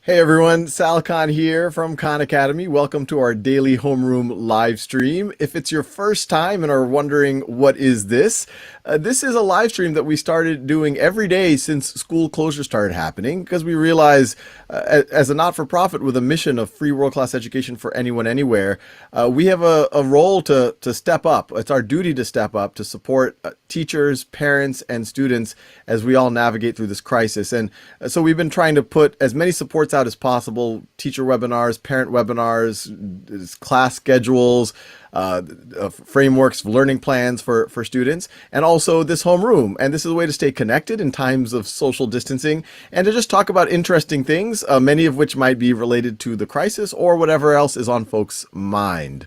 Hey everyone, Sal Khan here from Khan Academy. Welcome to our daily homeroom live stream. If it's your first time and are wondering what is this, this is a live stream that we started doing every day since school closure started happening because we realize as a not-for-profit with a mission of free world-class education for anyone, anywhere, we have a role to step up. It's our duty to step up to support teachers, parents, and students as we all navigate through this crisis. And so we've been trying to put as many supports out as possible: teacher webinars, parent webinars, class schedules, frameworks, learning plans for students, and also this homeroom. And this is a way to stay connected in times of social distancing and to just talk about interesting things, many of which might be related to the crisis or whatever else is on folks' mind.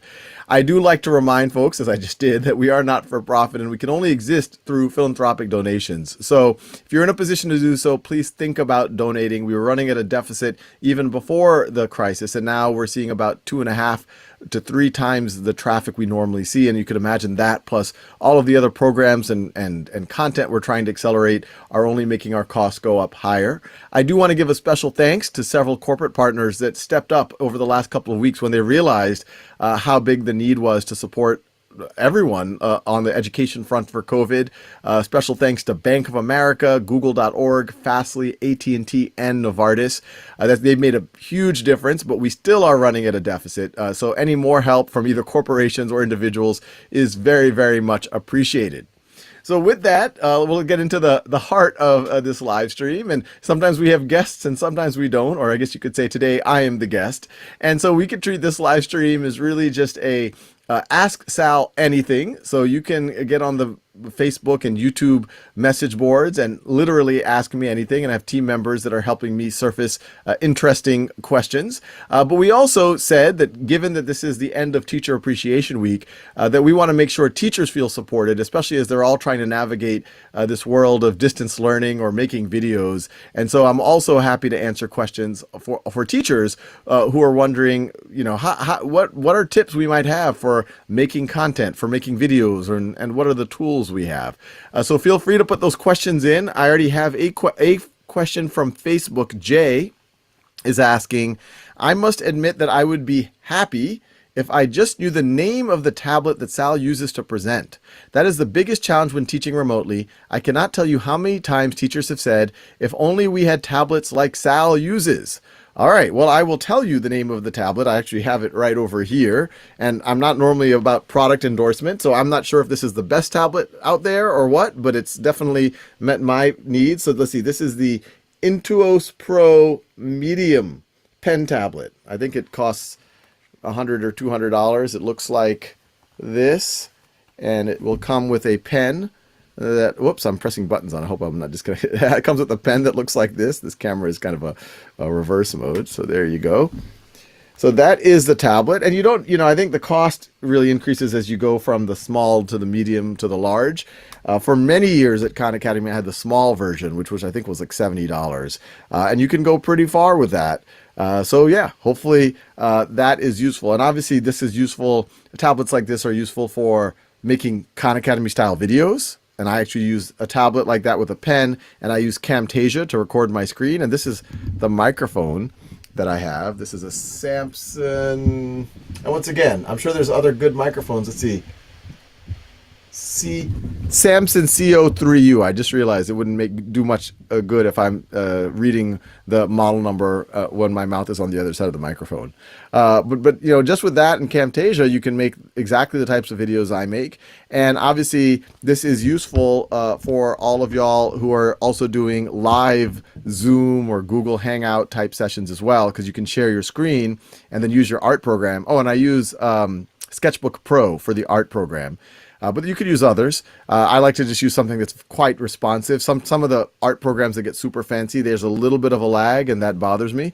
I do like to remind folks, as I just did, that we are not for profit and we can only exist through philanthropic donations. So if you're in a position to do so, please think about donating. We were running at a deficit even before the crisis, and now we're seeing about 2.5 to 3 times the traffic we normally see. And you could imagine that plus all of the other programs and content we're trying to accelerate are only making our costs go up higher. I do want to give a special thanks to several corporate partners that stepped up over the last couple of weeks when they realized how big the need was to support everyone on the education front for COVID. Special thanks to Bank of America, Google.org, Fastly, AT&T, and Novartis. That they've made a huge difference, but we still are running at a deficit. So any more help from either corporations or individuals is very, very much appreciated. So with that, we'll get into the heart of this live stream. And sometimes we have guests and sometimes we don't, or I guess you could say today I am the guest. And so we could treat this live stream as really just a Ask Sal Anything. So you can get on the Facebook and YouTube message boards and literally ask me anything. And I have team members that are helping me surface interesting questions. But we also said that given that this is the end of Teacher Appreciation Week, that we want to make sure teachers feel supported, especially as they're all trying to navigate this world of distance learning or making videos. And so I'm also happy to answer questions for teachers who are wondering, what are tips we might have for making content, for making videos, and what are the tools we have. So feel free to put those questions in. I already have a question from Facebook. Jay is asking, I must admit that I would be happy if I just knew the name of the tablet that Sal uses to present. That is the biggest challenge when teaching remotely. I cannot tell you how many times teachers have said, if only we had tablets like Sal uses. All right, well, I will tell you the name of the tablet. I actually have it right over here, and I'm not normally about product endorsement, so I'm not sure if this is the best tablet out there or what, but it's definitely met my needs. So let's see, this is the Intuos Pro Medium pen tablet. I think it costs $100 or $200. It looks like this, and it will come with a pen. Whoops, I'm pressing buttons on. I hope I'm not just gonna. It comes with a pen that looks like this. This camera is kind of a reverse mode. So there you go. So that is the tablet. And I think the cost really increases as you go from the small to the medium to the large. For many years at Khan Academy, I had the small version, which I think was like $70. And you can go pretty far with that. So yeah, hopefully that is useful. And obviously this is useful. Tablets like this are useful for making Khan Academy style videos. And I actually use a tablet like that with a pen, and I use Camtasia to record my screen. And this is the microphone that I have. This is a Samson. And once again, I'm sure there's other good microphones. Let's see. Samson CO3U. I just realized it wouldn't do much good if I'm reading the model number when my mouth is on the other side of the microphone. But just with that and Camtasia, you can make exactly the types of videos I make. And obviously, this is useful for all of y'all who are also doing live Zoom or Google Hangout type sessions as well, because you can share your screen and then use your art program. Oh, and I use Sketchbook Pro for the art program. But you could use others. I like to just use something that's quite responsive. Some of the art programs that get super fancy, there's a little bit of a lag, and that bothers me.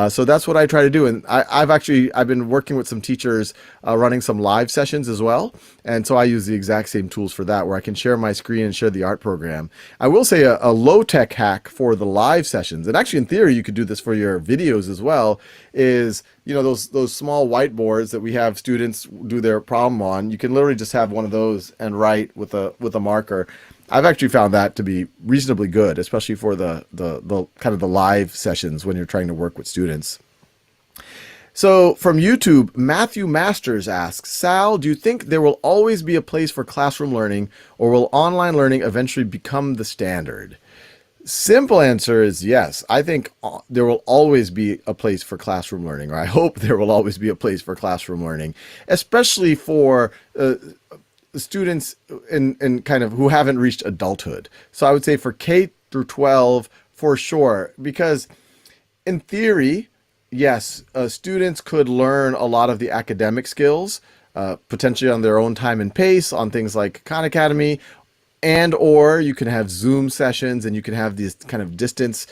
So that's what I try to do. And I've been working with some teachers running some live sessions as well. And so I use the exact same tools for that, where I can share my screen and share the art program. I will say a low-tech hack for the live sessions, and actually in theory you could do this for your videos as well, is those small whiteboards that we have students do their problem on. You can literally just have one of those and write with a marker. I've actually found that to be reasonably good, especially for the kind of the live sessions when you're trying to work with students. So from YouTube, Matthew Masters asks, Sal, do you think there will always be a place for classroom learning, or will online learning eventually become the standard? Simple answer is yes. I think there will always be a place for classroom learning, or I hope there will always be a place for classroom learning, especially for students in kind of who haven't reached adulthood. So I would say for K through 12 for sure, because in theory, yes, students could learn a lot of the academic skills, potentially on their own time and pace on things like Khan Academy, and or you can have Zoom sessions and you can have these kind of distance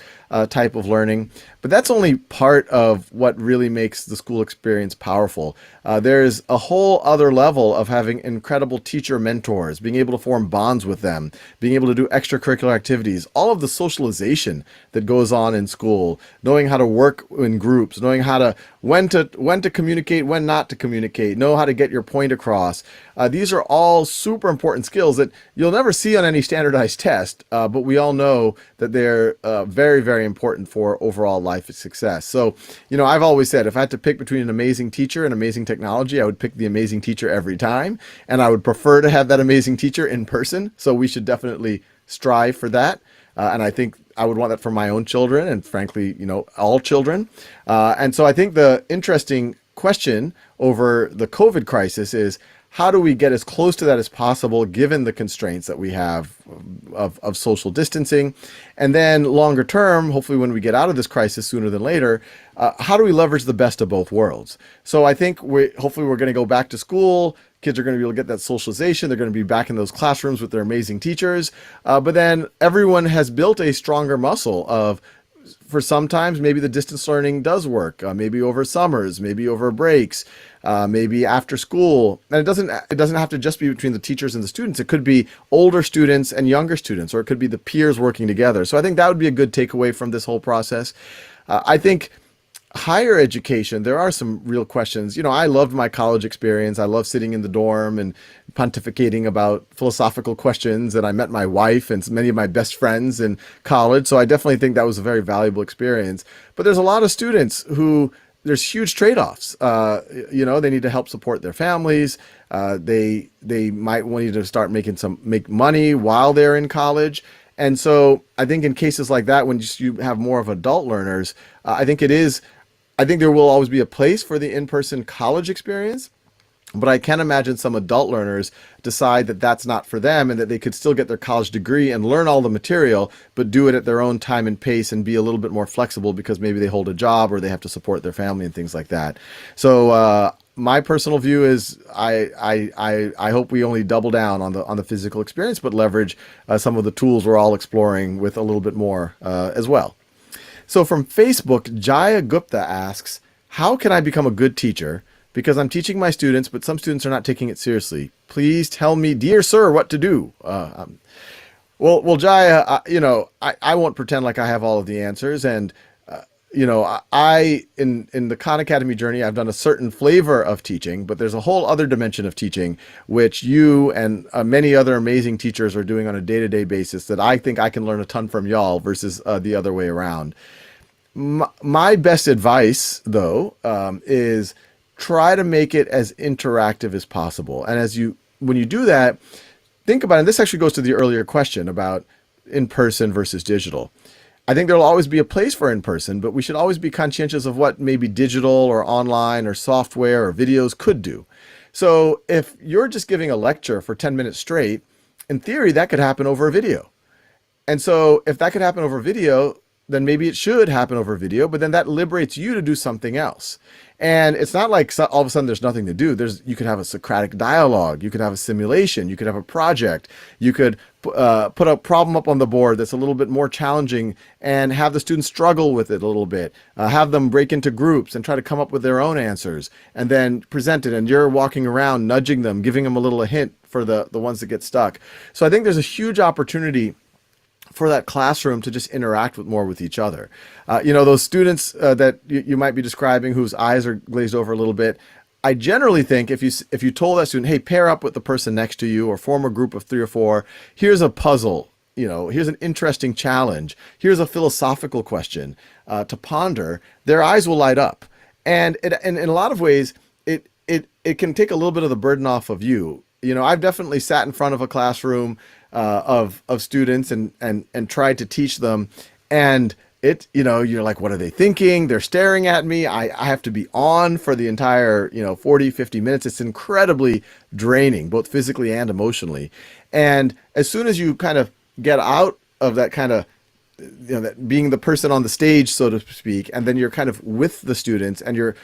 type of learning. But that's only part of what really makes the school experience powerful. There's a whole other level of having incredible teacher mentors, being able to form bonds with them, being able to do extracurricular activities, all of the socialization that goes on in school, knowing how to work in groups, knowing how to when to communicate, when not to communicate, know how to get your point across. These are all super important skills that you'll never see on any standardized test, but we all know that they're very, very important for overall life success. So, I've always said if I had to pick between an amazing teacher and amazing technology, I would pick the amazing teacher every time, and I would prefer to have that amazing teacher in person. So we should definitely strive for that. And I think I would want that for my own children and frankly, all children. And so I think the interesting question over the COVID crisis is, how do we get as close to that as possible given the constraints that we have of social distancing? And then longer term, hopefully when we get out of this crisis sooner than later, how do we leverage the best of both worlds? So I think hopefully we're going to go back to school. Kids are going to be able to get that socialization. They're going to be back in those classrooms with their amazing teachers. But then everyone has built a stronger muscle of, for sometimes maybe the distance learning does work, maybe over summers, maybe over breaks, maybe after school. And it doesn't have to just be between the teachers and the students. It could be older students and younger students, or it could be the peers working together. So I think that would be a good takeaway from this whole process. I think higher education, there are some real questions. I loved my college experience. I love sitting in the dorm and pontificating about philosophical questions. And I met my wife and many of my best friends in college. So I definitely think that was a very valuable experience. But there's a lot of students who there's huge trade-offs. They need to help support their families. They might want to start make money while they're in college. And so I think in cases like that, when you have more of adult learners, I think there will always be a place for the in-person college experience, but I can imagine some adult learners decide that that's not for them and that they could still get their college degree and learn all the material, but do it at their own time and pace and be a little bit more flexible because maybe they hold a job or they have to support their family and things like that. So my personal view is I hope we only double down on the physical experience, but leverage some of the tools we're all exploring with a little bit more as well. So from Facebook, Jaya Gupta asks, how can I become a good teacher? Because I'm teaching my students, but some students are not taking it seriously. Please tell me, dear sir, what to do. Well, Jaya, I won't pretend like I have all of the answers. And, I in the Khan Academy journey, I've done a certain flavor of teaching, but there's a whole other dimension of teaching, which you and many other amazing teachers are doing on a day-to-day basis that I think I can learn a ton from y'all versus the other way around. My best advice, though, is try to make it as interactive as possible. And when you do that, think about it. And this actually goes to the earlier question about in-person versus digital. I think there'll always be a place for in-person, but we should always be conscientious of what maybe digital or online or software or videos could do. So if you're just giving a lecture for 10 minutes straight, in theory, that could happen over a video. And so if that could happen over video, then maybe it should happen over video, but then that liberates you to do something else. And it's not like all of a sudden there's nothing to do. You could have a Socratic dialogue. You could have a simulation. You could have a project. You could put a problem up on the board that's a little bit more challenging and have the students struggle with it a little bit. Have them break into groups and try to come up with their own answers and then present it. And you're walking around nudging them, giving them a hint for the ones that get stuck. So I think there's a huge opportunity for that classroom to just interact more with each other. Those students that you might be describing whose eyes are glazed over a little bit, I generally think if you told that student, hey, pair up with the person next to you or form a group of 3 or 4, here's a puzzle, here's an interesting challenge, here's a philosophical question to ponder, their eyes will light up. And in a lot of ways, it can take a little bit of the burden off of you. I've definitely sat in front of a classroom of students and tried to teach them, and you're like, what are they thinking? They're staring at me. I have to be on for the entire 40, 50 minutes. It's incredibly draining, both physically and emotionally. And as soon as you kind of get out of that kind of that being the person on the stage, so to speak, and then you're kind of with the students and you're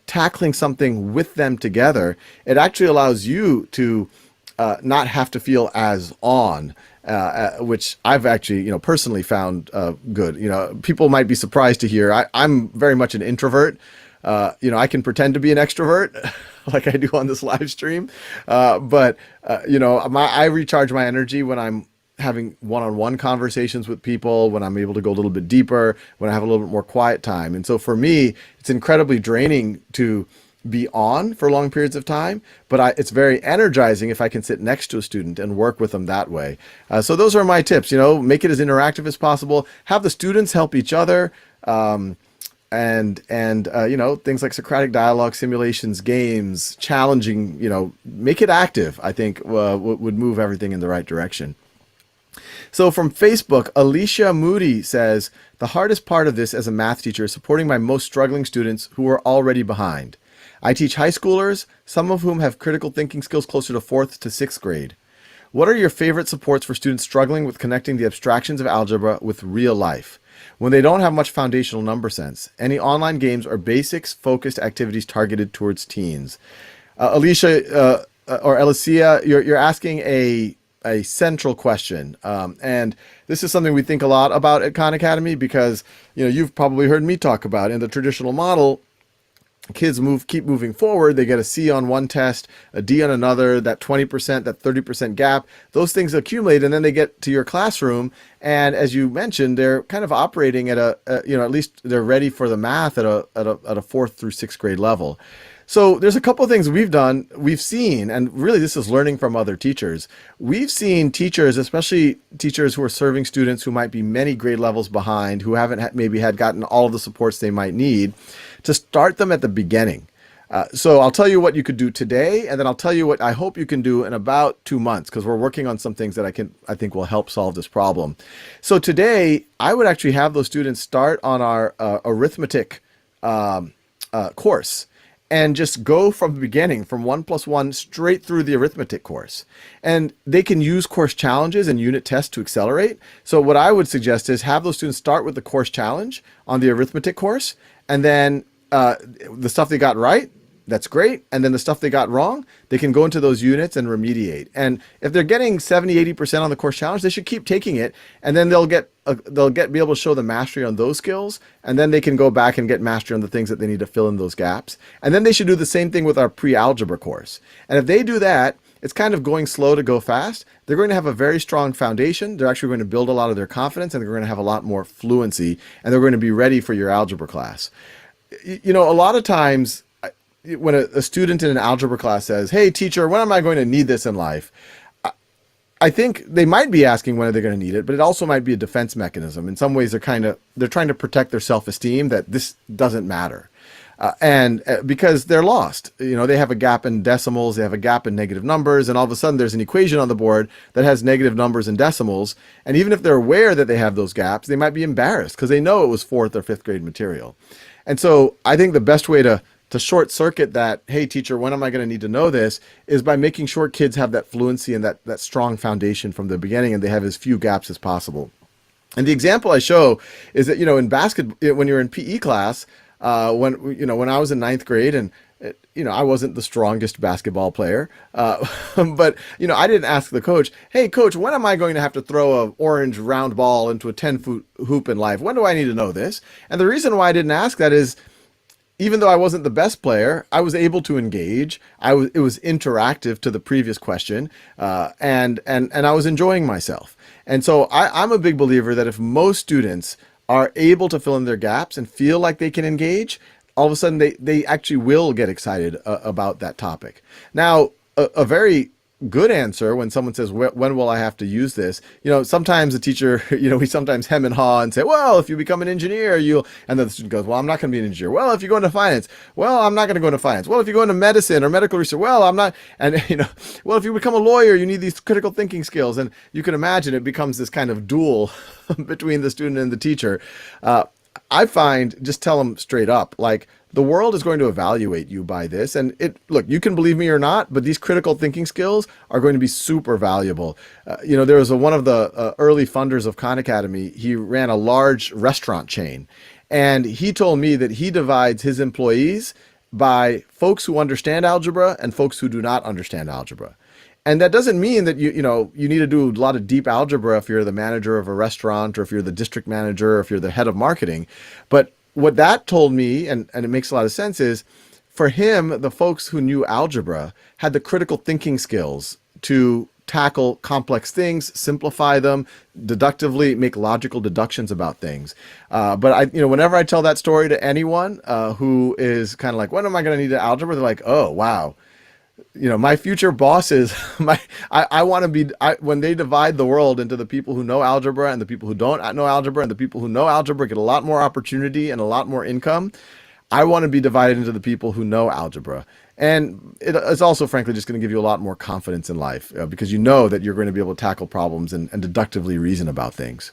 tackling something with them together, it actually allows you to not have to feel as on, which I've actually, personally found good. People might be surprised to hear I'm very much an introvert. I can pretend to be an extrovert like I do on this live stream. But I recharge my energy when I'm having one-on-one conversations with people, when I'm able to go a little bit deeper, when I have a little bit more quiet time. And so for me, it's incredibly draining to be on for long periods of time, but it's very energizing if I can sit next to a student and work with them that way. So those are my tips. Make it as interactive as possible. Have the students help each other, and things like Socratic dialogue, simulations, games, challenging. Make it active. I think would move everything in the right direction. So from Facebook, Alicia Moody says, the hardest part of this as a math teacher is supporting my most struggling students who are already behind. I teach high schoolers, some of whom have critical thinking skills closer to 4th to 6th grade. What are your favorite supports for students struggling with connecting the abstractions of algebra with real life when they don't have much foundational number sense? Any online games or basics focused activities targeted towards teens? Alicia or Alicia, you're asking a central question. And this is something we think a lot about at Khan Academy because, you've probably heard me talk about in the traditional model, kids keep moving forward. They get a C on one test, a D on another, that 20%, that 30% gap, those things accumulate. And then they get to your classroom. And as you mentioned, they're kind of operating at at least they're ready for the math at a 4th through 6th grade level. So there's a couple of things we've seen, and really this is learning from other teachers. We've seen teachers, especially teachers who are serving students who might be many grade levels behind, who haven't maybe had gotten all of the supports they might need, to start them at the beginning. So I'll tell you what you could do today, and then I'll tell you what I hope you can do in about 2 months, because we're working on some things that I think will help solve this problem. So today, I would actually have those students start on our arithmetic course. And just go from the beginning, from 1 + 1 straight through the arithmetic course. And they can use course challenges and unit tests to accelerate. So what I would suggest is have those students start with the course challenge on the arithmetic course, and then the stuff they got right, that's great. And then the stuff they got wrong, they can go into those units and remediate. And if they're getting 70, 80% on the course challenge, they should keep taking it. And then they'll be able to show the mastery on those skills. And then they can go back and get mastery on the things that they need to fill in those gaps. And then they should do the same thing with our pre-algebra course. And if they do that, it's kind of going slow to go fast. They're going to have a very strong foundation. They're actually going to build a lot of their confidence, and they're going to have a lot more fluency, and they're going to be ready for your algebra class. A lot of times, when a student in an algebra class says, hey, teacher, when am I going to need this in life? I think they might be asking when are they going to need it, but it also might be a defense mechanism. In some ways, they're trying to protect their self-esteem that this doesn't matter. And because they're lost, they have a gap in decimals, they have a gap in negative numbers, and all of a sudden there's an equation on the board that has negative numbers and decimals. And even if they're aware that they have those gaps, they might be embarrassed because they know it was 4th or 5th grade material. And so I think the best way to short circuit that, hey, teacher, when am I going to need to know this, is by making sure kids have that fluency and that strong foundation from the beginning, and they have as few gaps as possible. And the example I show is that, in basketball, when you're in PE class, when I was in 9th grade, and I wasn't the strongest basketball player, but I didn't ask the coach, hey coach, when am I going to have to throw an orange round ball into a 10-foot hoop in life? When do I need to know this? And the reason why I didn't ask that is, even though I wasn't the best player, I was able to engage. It was interactive to the previous question, and I was enjoying myself. And so I'm a big believer that if most students are able to fill in their gaps and feel like they can engage, all of a sudden they actually will get excited about that topic. Now, a very good answer when someone says, when will I have to use this? Sometimes the teacher, we sometimes hem and haw and say, well, if you become an engineer, and then the student goes, well, I'm not going to be an engineer. Well, if you go into finance, well, I'm not going to go into finance. Well, if you go into medicine or medical research, well, I'm not. And, well, if you become a lawyer, you need these critical thinking skills. And you can imagine it becomes this kind of duel between the student and the teacher. I find, just tell them straight up, like, the world is going to evaluate you by this. And look, you can believe me or not, but these critical thinking skills are going to be super valuable. There was one of the early funders of Khan Academy. He ran a large restaurant chain, and he told me that he divides his employees by folks who understand algebra and folks who do not understand algebra. And that doesn't mean that you need to do a lot of deep algebra if you're the manager of a restaurant, or if you're the district manager, or if you're the head of marketing. But what that told me, and it makes a lot of sense, is for him, the folks who knew algebra had the critical thinking skills to tackle complex things, simplify them, deductively make logical deductions about things. But whenever I tell that story to anyone who is kind of like, when am I going to need algebra? They're like, oh, wow. My future bosses, I want to be, when they divide the world into the people who know algebra and the people who don't know algebra, and the people who know algebra get a lot more opportunity and a lot more income, I want to be divided into the people who know algebra. And it's also, frankly, just going to give you a lot more confidence in life because you know that you're going to be able to tackle problems and deductively reason about things.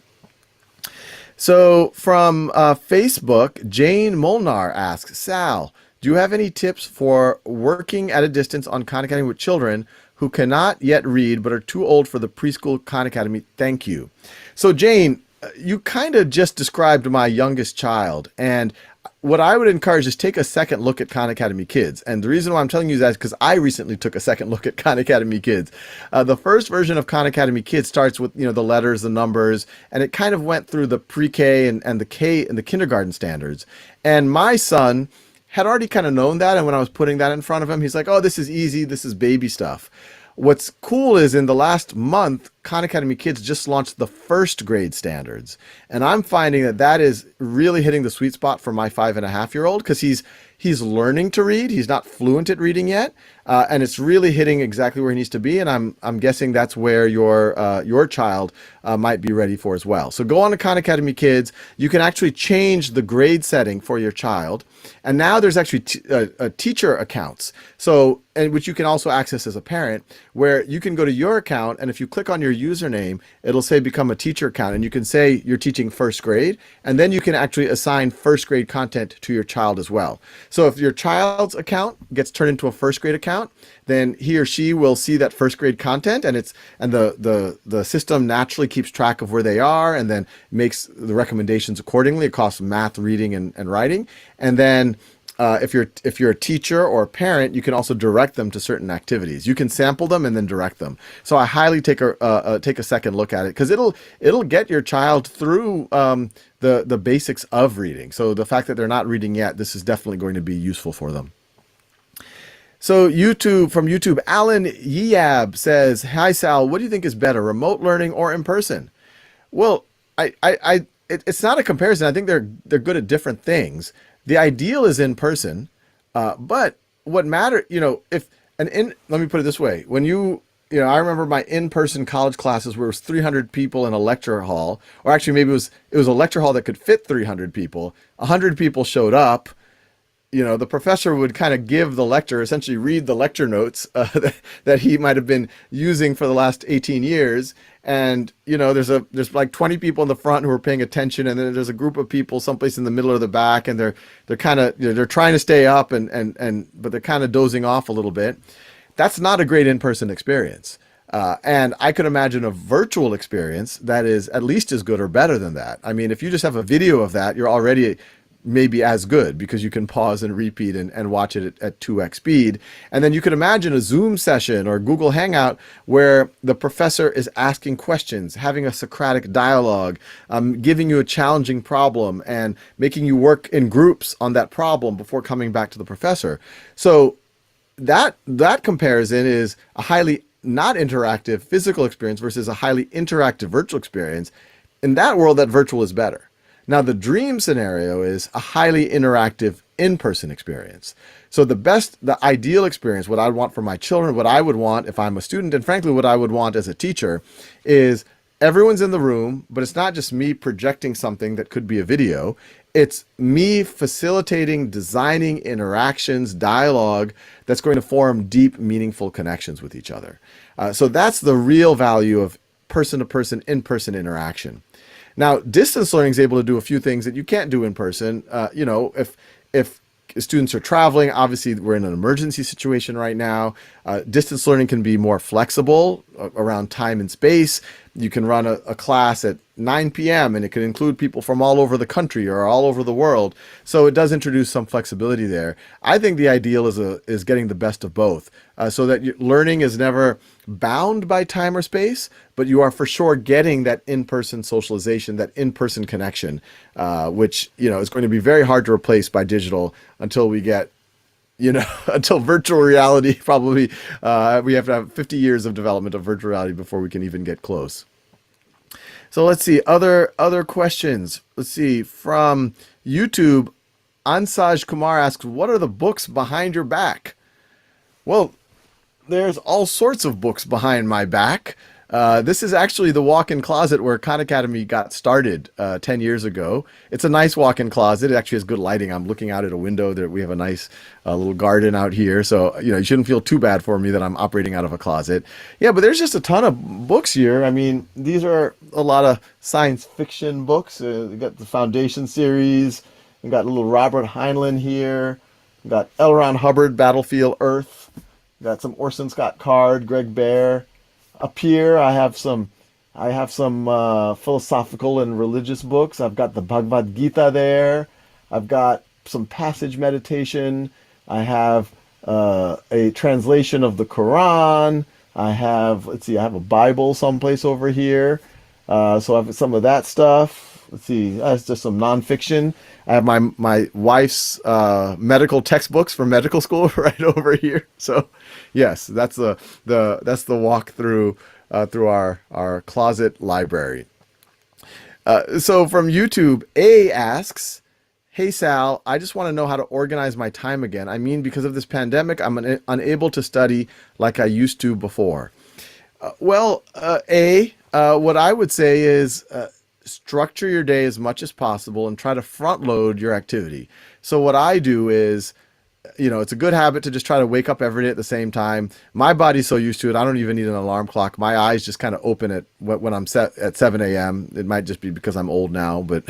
So from Facebook, Jane Molnar asks, Sal, do you have any tips for working at a distance on Khan Academy with children who cannot yet read but are too old for the preschool Khan Academy? Thank you. So Jane, you kind of just described my youngest child. And what I would encourage is take a second look at Khan Academy Kids. And the reason why I'm telling you that is because I recently took a second look at Khan Academy Kids. The first version of Khan Academy Kids starts with the letters, the numbers, and it kind of went through the pre-K and the K and the kindergarten standards. And my son had already kind of known that. And when I was putting that in front of him, he's like, oh, this is easy. This is baby stuff. What's cool is in the last month, Khan Academy Kids just launched the first grade standards. And I'm finding that is really hitting the sweet spot for my 5.5-year-old because he's learning to read. He's not fluent at reading yet. And it's really hitting exactly where he needs to be. And I'm guessing that's where your child might be ready for as well. So go on to Khan Academy Kids. You can actually change the grade setting for your child. And now there's actually teacher accounts. So, and which you can also access as a parent, where you can go to your account, and if you click on your username, it'll say become a teacher account, and you can say you're teaching first grade, and then you can actually assign first grade content to your child as well. So if your child's account gets turned into a first grade account, then he or she will see that first grade content, and the system naturally keeps track of where they are and then makes the recommendations accordingly across math, reading, and writing. And then if you're a teacher or a parent, you can also direct them to certain activities. You can sample them and then direct them. So I highly take a second look at it because it'll get your child through the basics of reading. So the fact that they're not reading yet, this is definitely going to be useful for them. So from YouTube, Alan Yeab says, hi Sal, what do you think is better, remote learning or in person? Well, it's not a comparison. I think they're good at different things. The ideal is in person, but what matters, let me put it this way. When I remember my in-person college classes where it was 300 people in a lecture hall, or actually maybe it was a lecture hall that could fit 300 people. 100 people showed up. The professor would kind of give the lecture, essentially read the lecture notes that he might have been using for the last 18 years. And, there's like 20 people in the front who are paying attention. And then there's a group of people someplace in the middle or the back. And they're kind of, they're trying to stay up but they're kind of dozing off a little bit. That's not a great in-person experience. And I could imagine a virtual experience that is at least as good or better than that. I mean, if you just have a video of that, you're already maybe as good because you can pause and repeat and watch it at 2x speed. And then you could imagine a Zoom session or Google Hangout where the professor is asking questions, having a Socratic dialogue, giving you a challenging problem and making you work in groups on that problem before coming back to the professor. So that comparison is a highly not interactive physical experience versus a highly interactive virtual experience. In that world, that virtual is better. Now, the dream scenario is a highly interactive in-person experience. So the ideal experience, what I would want for my children, what I would want if I'm a student, and frankly, what I would want as a teacher is everyone's in the room, but it's not just me projecting something that could be a video. It's me facilitating, designing interactions, dialogue that's going to form deep, meaningful connections with each other. So that's the real value of person-to-person, in-person interaction. Now, distance learning is able to do a few things that you can't do in person. If students are traveling, obviously we're in an emergency situation right now. Distance learning can be more flexible around time and space. You can run a class at 9 p.m. and it can include people from all over the country or all over the world. So it does introduce some flexibility there. I think the ideal is getting the best of both, so that learning is never bound by time or space, but you are for sure getting that in-person socialization, that in-person connection, which is going to be very hard to replace by digital until we get until virtual reality. Probably we have to have 50 years of development of virtual reality before we can even get close. So let's see, other questions. Let's see, from YouTube, Ansaj Kumar asks, what are the books behind your back? Well, there's all sorts of books behind my back. This is actually the walk-in closet where Khan Academy got started 10 years ago. It's a nice walk-in closet. It actually has good lighting. I'm looking out at a window. There we have a nice little garden out here. So, you shouldn't feel too bad for me that I'm operating out of a closet. Yeah, but there's just a ton of books here. I mean, these are a lot of science fiction books. You got the Foundation series. You got a little Robert Heinlein here. You got L. Ron Hubbard, Battlefield Earth. You got some Orson Scott Card, Greg Bear. Up here, I have some philosophical and religious books. I've got the Bhagavad Gita there. I've got some passage meditation. I have a translation of the Quran. I have a Bible someplace over here. So I have some of that stuff. Let's see, that's just some nonfiction. I have my wife's medical textbooks from medical school right over here. So, yes, that's the walk through our closet library. So from YouTube, A asks, "Hey Sal, I just want to know how to organize my time again. I mean, because of this pandemic, I'm unable to study like I used to before." What I would say is structure your day as much as possible and try to front load your activity. So what I do is, it's a good habit to just try to wake up every day at the same time. My body's so used to it, I don't even need an alarm clock. My eyes just kind of open when I'm set at 7 a.m. It might just be because I'm old now, but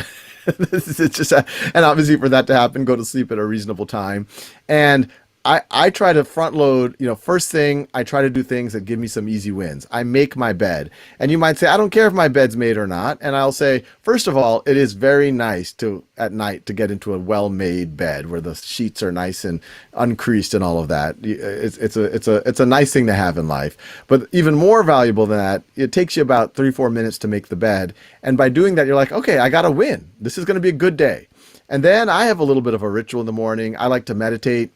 it's just, and obviously for that to happen, go to sleep at a reasonable time. And I try to front load, first thing, I try to do things that give me some easy wins. I make my bed. And you might say, I don't care if my bed's made or not. And I'll say, first of all, it is very nice at night to get into a well-made bed where the sheets are nice and uncreased and all of that. It's a nice thing to have in life. But even more valuable than that, it takes you about 3-4 minutes to make the bed. And by doing that, you're like, okay, I got to win. This is going to be a good day. And then I have a little bit of a ritual in the morning. I like to meditate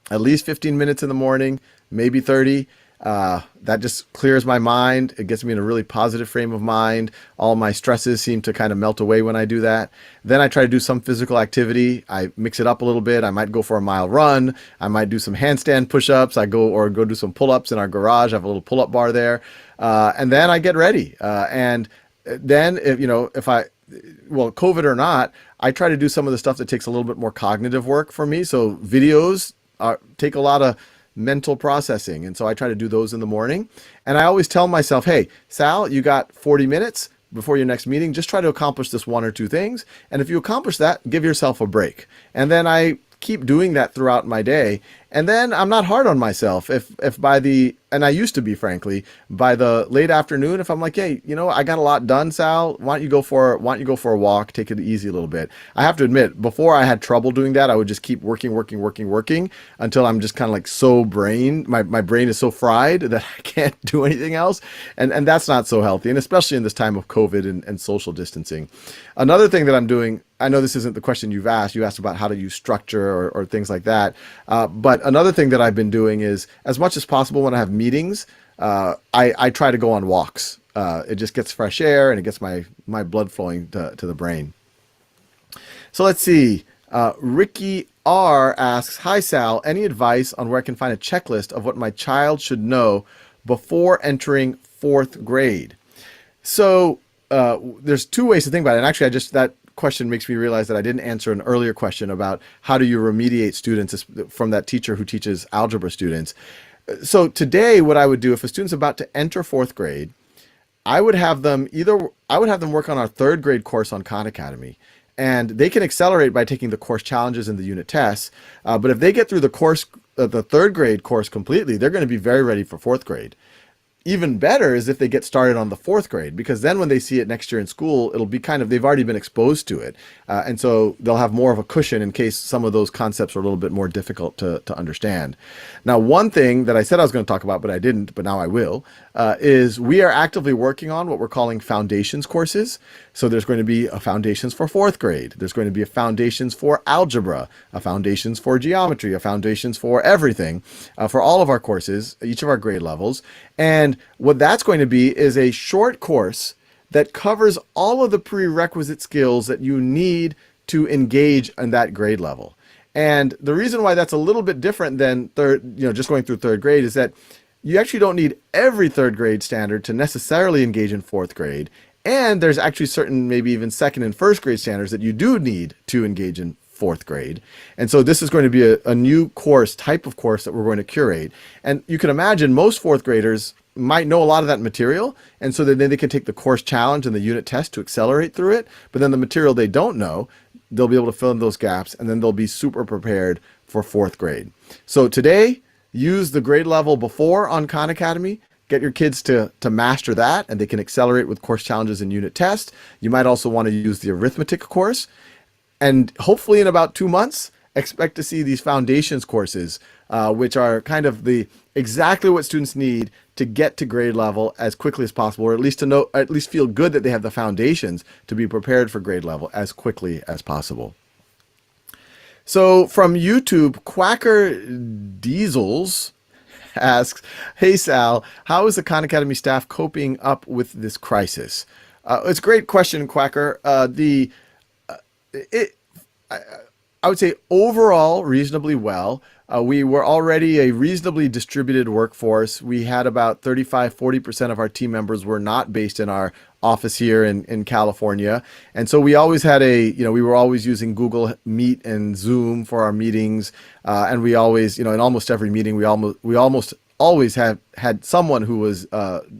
at least 15 minutes in the morning, maybe 30. That just clears my mind. It gets me in a really positive frame of mind. All my stresses seem to kind of melt away when I do that. Then I try to do some physical activity. I mix it up a little bit. I might go for a mile run. I might do some handstand push-ups. I go do some pull-ups in our garage. I have a little pull-up bar there. And then I get ready. And then COVID or not, I try to do some of the stuff that takes a little bit more cognitive work for me. So videos take a lot of mental processing. And so I try to do those in the morning. And I always tell myself, hey, Sal, you got 40 minutes before your next meeting. Just try to accomplish this 1 or 2 things. And if you accomplish that, give yourself a break. And then I keep doing that throughout my day. And then I'm not hard on myself. If and I used to be, frankly, by the late afternoon, if I'm like, hey, I got a lot done, Sal, why don't you go for a walk, take it easy a little bit. I have to admit, before I had trouble doing that, I would just keep working until I'm just kind of like my brain is so fried that I can't do anything else. And that's not so healthy. And especially in this time of COVID and social distancing. Another thing that I'm doing, I know this isn't the question you asked about how to use structure or things like that. But another thing that I've been doing is, as much as possible when I have meetings, I try to go on walks. It just gets fresh air and it gets my blood flowing to the brain. So let's see. Ricky R asks, "Hi Sal, any advice on where I can find a checklist of what my child should know before entering fourth grade?" So there's two ways to think about it. And actually, that question makes me realize that I didn't answer an earlier question about how do you remediate students from that teacher who teaches algebra students. So today, what I would do if a student's about to enter fourth grade, I would have them work on our third grade course on Khan Academy. And they can accelerate by taking the course challenges and the unit tests. But if they get through the third grade course completely, they're going to be very ready for fourth grade. Even better is if they get started on the fourth grade, because then when they see it next year in school, it'll be they've already been exposed to it. And so they'll have more of a cushion in case some of those concepts are a little bit more difficult to understand. Now, one thing that I said I was going to talk about, but I didn't, but now I will, is we are actively working on what we're calling foundations courses. So there's going to be a foundations for fourth grade. There's going to be a foundations for algebra, a foundations for geometry, a foundations for everything, for all of our courses, each of our grade levels. And what that's going to be is a short course that covers all of the prerequisite skills that you need to engage in that grade level. And the reason why that's a little bit different than just going through third grade is that you actually don't need every third grade standard to necessarily engage in fourth grade. And there's actually certain, maybe even second and first grade standards that you do need to engage in fourth grade. And so this is going to be a new type of course that we're going to curate. And you can imagine most fourth graders might know a lot of that material. And so then they can take the course challenge and the unit test to accelerate through it. But then the material they don't know, they'll be able to fill in those gaps, and then they'll be super prepared for fourth grade. So today, use the grade level before on Khan Academy. Get your kids to master that, and they can accelerate with course challenges and unit tests. You might also want to use the arithmetic course. And hopefully in about 2 months, expect to see these foundations courses, which are kind of exactly what students need to get to grade level as quickly as possible, or at least feel good that they have the foundations to be prepared for grade level as quickly as possible. So from YouTube, Quacker Diesels asks, "Hey Sal, how is the Khan Academy staff coping up with this crisis?" It's a great question, Quacker. I would say overall reasonably well. We were already a reasonably distributed workforce. We had about 35–40% of our team members were not based in our office here in California. And so we always had we were always using Google Meet and Zoom for our meetings. And we always, in almost every meeting, we almost always had someone who was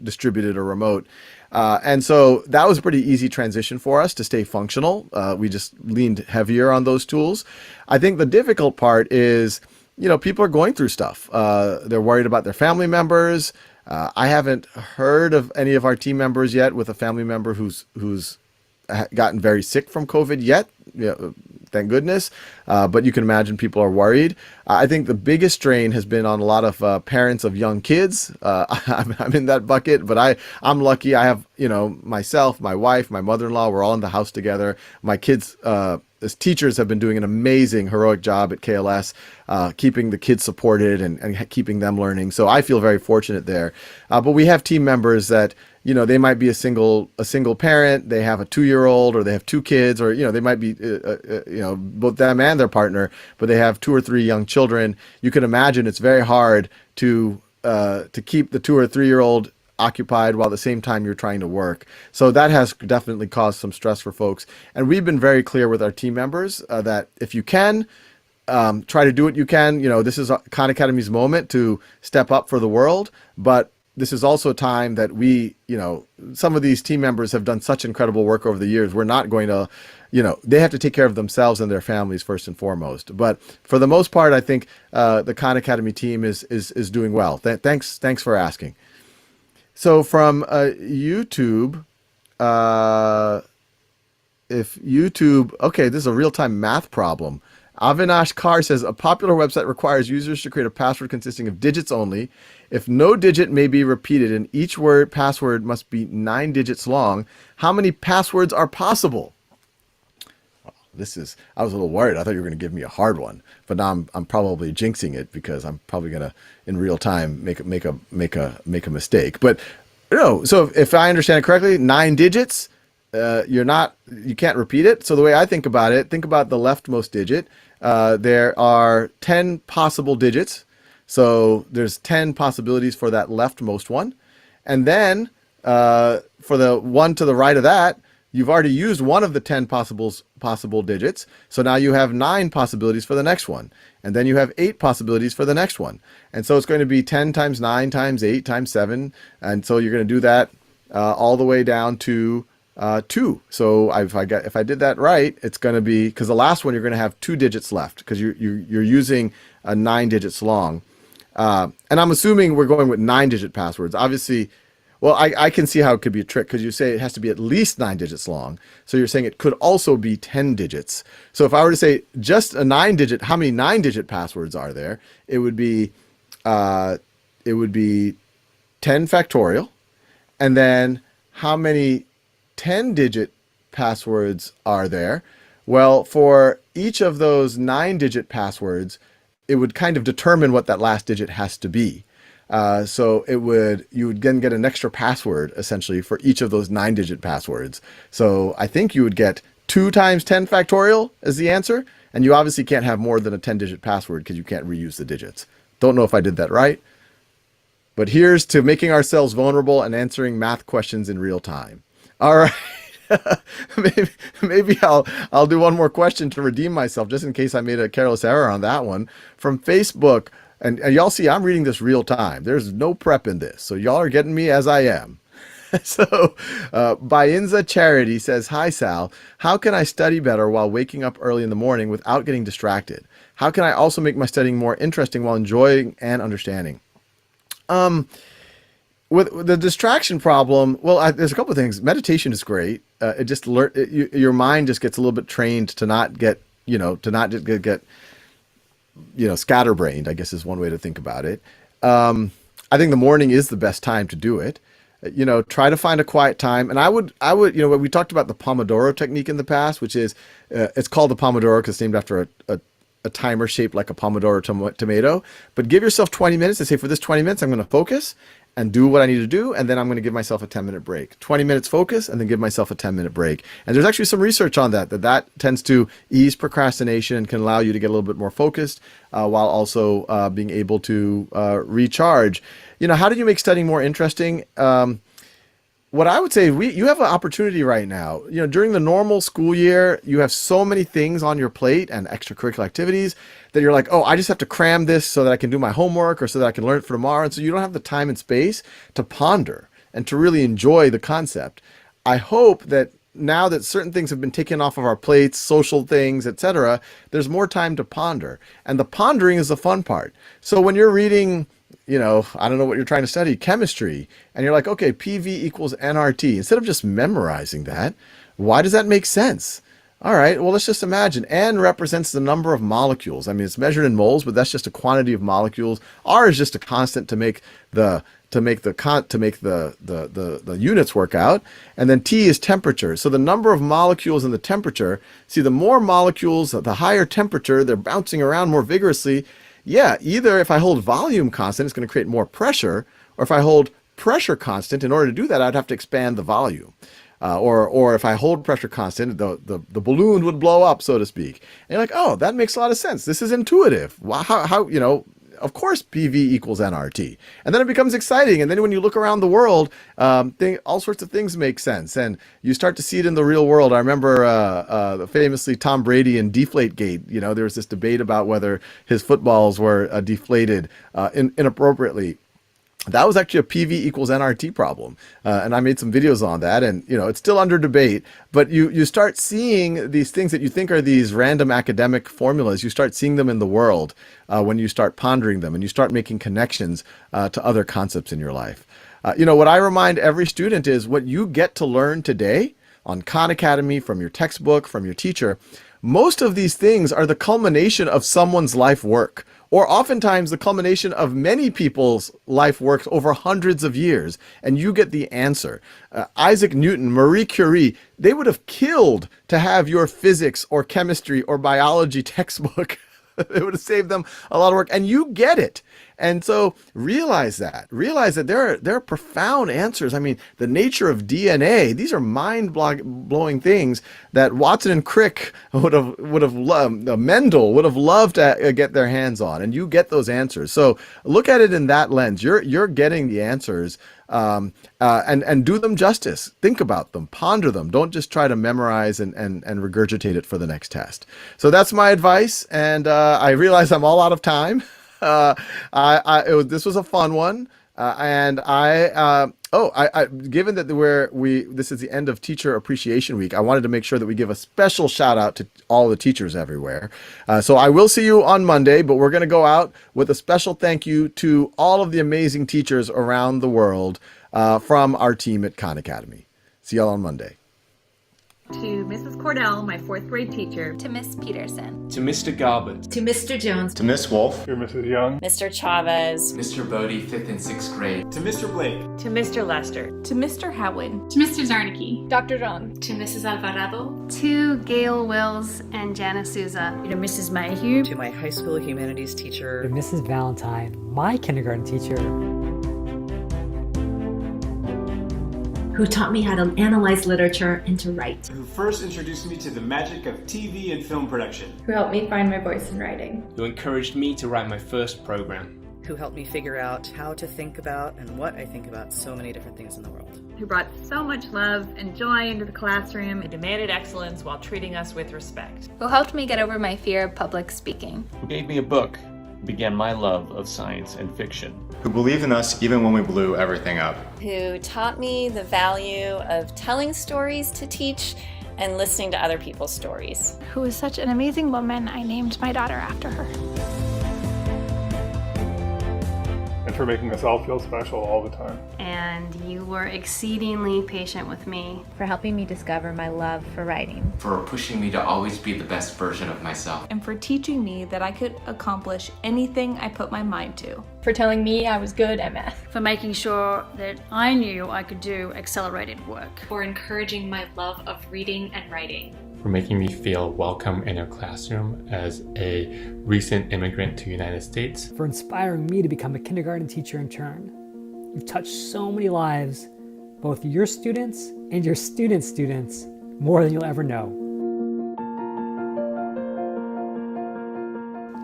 distributed or remote. And so that was a pretty easy transition for us to stay functional. We just leaned heavier on those tools. I think the difficult part is, people are going through stuff. They're worried about their family members. I haven't heard of any of our team members yet with a family member who's gotten very sick from COVID yet. Thank goodness. But you can imagine people are worried. I think the biggest strain has been on a lot of parents of young kids. I'm in that bucket, but I'm lucky. I have, myself, my wife, my mother-in-law, we're all in the house together. My kids, as teachers, have been doing an amazing, heroic job at KLS, keeping the kids supported and keeping them learning. So I feel very fortunate there. But we have team members that, they might be a single parent, they have a 2-year-old, or they have 2 kids, or, they might be, both them and their partner, but they have 2 or 3 young children. You can imagine it's very hard to keep the 2 or 3-year-old occupied while at the same time you're trying to work. So that has definitely caused some stress for folks. And we've been very clear with our team members that if you can, try to do what you can. This is Khan Academy's moment to step up for the world, but this is also a time that some of these team members have done such incredible work over the years. We're not going to, they have to take care of themselves and their families first and foremost. But for the most part, I think the Khan Academy team is doing well. Thanks for asking. So from YouTube, okay, this is a real-time math problem. Avinash Kar says, a popular website requires users to create a password consisting of digits only. If no digit may be repeated and each password must be 9 digits long, how many passwords are possible? I was a little worried. I thought you were going to give me a hard one, but now I'm probably jinxing it because I'm probably going to, in real time, make a mistake. But so if I understand it correctly, 9 digits, you can't repeat it. So the way I think about it, think about the leftmost digit. there are 10 possible digits. So there's 10 possibilities for that leftmost one. And then for the one to the right of that, you've already used one of the 10 possible digits. So now you have 9 possibilities for the next one. And then you have 8 possibilities for the next one. And so it's going to be 10 times 9 times 8 times 7. And so you're going to do that all the way down to 2. So if I did that right, it's going to be, because the last one you're going to have 2 digits left because you're using 9 digits long. And I'm assuming we're going with 9-digit passwords. Obviously, well, I can see how it could be a trick because you say it has to be at least 9 digits long. So you're saying it could also be 10 digits. So if I were to say just a 9-digit, how many 9-digit passwords are there? It would be 10 factorial. And then how many 10-digit passwords are there? Well, for each of those 9-digit passwords, it would kind of determine what that last digit has to be. So you would then get an extra password essentially for each of those 9-digit passwords. So I think you would get 2 times 10 factorial as the answer. And you obviously can't have more than a 10-digit password because you can't reuse the digits. Don't know if I did that right. But here's to making ourselves vulnerable and answering math questions in real time. All right. maybe I'll do one more question to redeem myself just in case I made a careless error on that one. From Facebook, and y'all see I'm reading this real time. There's no prep in this. So y'all are getting me as I am. So Bainza Charity says, "Hi Sal, how can I study better while waking up early in the morning without getting distracted? How can I also make my studying more interesting while enjoying and understanding?" With the distraction problem, well, there's a couple of things. Meditation is great. It just your mind just gets a little bit trained to not get, scatterbrained, I guess is one way to think about it. I think the morning is the best time to do it. Try to find a quiet time. And I would, we talked about the Pomodoro technique in the past, which is, it's called the Pomodoro because it's named after a timer shaped like a Pomodoro tomato. But give yourself 20 minutes and say, for this 20 minutes, I'm going to focus and do what I need to do, and then I'm going to give myself a 10-minute break. 20 minutes focus, and then give myself a 10-minute break. And there's actually some research on that tends to ease procrastination and can allow you to get a little bit more focused while also being able to recharge. How do you make studying more interesting? What I would say, you have an opportunity right now. During the normal school year, you have so many things on your plate and extracurricular activities that you're like, oh, I just have to cram this so that I can do my homework or so that I can learn it for tomorrow. And so you don't have the time and space to ponder and to really enjoy the concept. I hope that now that certain things have been taken off of our plates, social things, etc., there's more time to ponder. And the pondering is the fun part. So when you're reading, I don't know what you're trying to study, chemistry, and you're like, okay, PV equals nRT. Instead of just memorizing that, why does that make sense? All right, well, let's just imagine N represents the number of molecules. I mean, it's measured in moles, but that's just a quantity of molecules. R is just a constant to make the units work out. And then T is temperature. So the number of molecules and the temperature, see, the more molecules, the higher temperature, they're bouncing around more vigorously. Yeah, either if I hold volume constant, it's going to create more pressure, or if I hold pressure constant, in order to do that, I'd have to expand the volume. Or if I hold pressure constant, the balloon would blow up, so to speak. And you're like, oh, that makes a lot of sense. This is intuitive. How of course PV equals nRT. And then it becomes exciting. And then when you look around the world, all sorts of things make sense. And you start to see it in the real world. I remember famously Tom Brady in Deflategate. There was this debate about whether his footballs were deflated inappropriately. That was actually a PV equals nRT problem. And I made some videos on that, and it's still under debate, but you start seeing these things that you think are these random academic formulas. You start seeing them in the world when you start pondering them and you start making connections to other concepts in your life. What I remind every student is what you get to learn today on Khan Academy, from your textbook, from your teacher, most of these things are the culmination of someone's life work, or oftentimes the culmination of many people's life work over hundreds of years, and you get the answer. Isaac Newton, Marie Curie, they would have killed to have your physics or chemistry or biology textbook. It would have saved them a lot of work, and you get it. And so realize that there are profound answers. I mean, the nature of DNA, these are mind-blowing things that Watson and Crick would have loved, Mendel would have loved to get their hands on, and you get those answers. So look at it in that lens. You're getting the answers, and do them justice. Think about them, ponder them. Don't just try to memorize and regurgitate it for the next test. So that's my advice, and I realize I'm all out of time. This was a fun one, and given that this is the end of Teacher Appreciation Week, I wanted to make sure that we give a special shout out to all the teachers everywhere. So I will see you on Monday, but we're going to go out with a special thank you to all of the amazing teachers around the world from our team at Khan Academy. See y'all on Monday. To Mrs. Cordell, my 4th grade teacher. To Miss Peterson. To Mr. Garbutt. To Mr. Jones. To Miss Wolf. To Mrs. Young. Mr. Chavez. Mr. Bodie, 5th and 6th grade. To Mr. Blake. To Mr. Lester. To Mr. Howard. To Mr. Zarnicki. Dr. John. To Mrs. Alvarado. To Gail Wills and Jana Souza. To Mrs. Mayhew. To my high school humanities teacher. To Mrs. Valentine, my kindergarten teacher. Who taught me how to analyze literature and to write. Who first introduced me to the magic of TV and film production. Who helped me find my voice in writing. Who encouraged me to write my first program. Who helped me figure out how to think about and what I think about so many different things in the world. Who brought so much love and joy into the classroom. Who demanded excellence while treating us with respect. Who helped me get over my fear of public speaking. Who gave me a book, began my love of science and fiction. Who believed in us even when we blew everything up. Who taught me the value of telling stories to teach and listening to other people's stories. Who is such an amazing woman, I named my daughter after her. And for making us all feel special all the time. And you were exceedingly patient with me. For helping me discover my love for writing. For pushing me to always be the best version of myself. And for teaching me that I could accomplish anything I put my mind to. For telling me I was good at math. For making sure that I knew I could do accelerated work. For encouraging my love of reading and writing. For making me feel welcome in your classroom as a recent immigrant to the United States. For inspiring me to become a kindergarten teacher in turn. You've touched so many lives, both your students and your students' students, more than you'll ever know.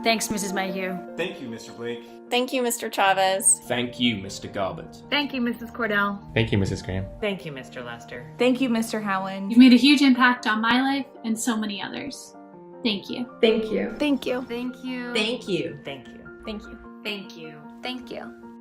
Thanks, Mrs. Mayhew. Thank you, Mr. Blake. Thank you, Mr. Chavez. Thank you, Mr. Garbutt. Thank you, Mrs. Cordell. Thank you, Mrs. Graham. Thank you, Mr. Lester. Thank you, Mr. Howland. You've made a huge impact on my life and so many others. Thank you. Thank you. Thank you. Thank you. Thank you. Thank you. Thank you. Thank you. Thank you.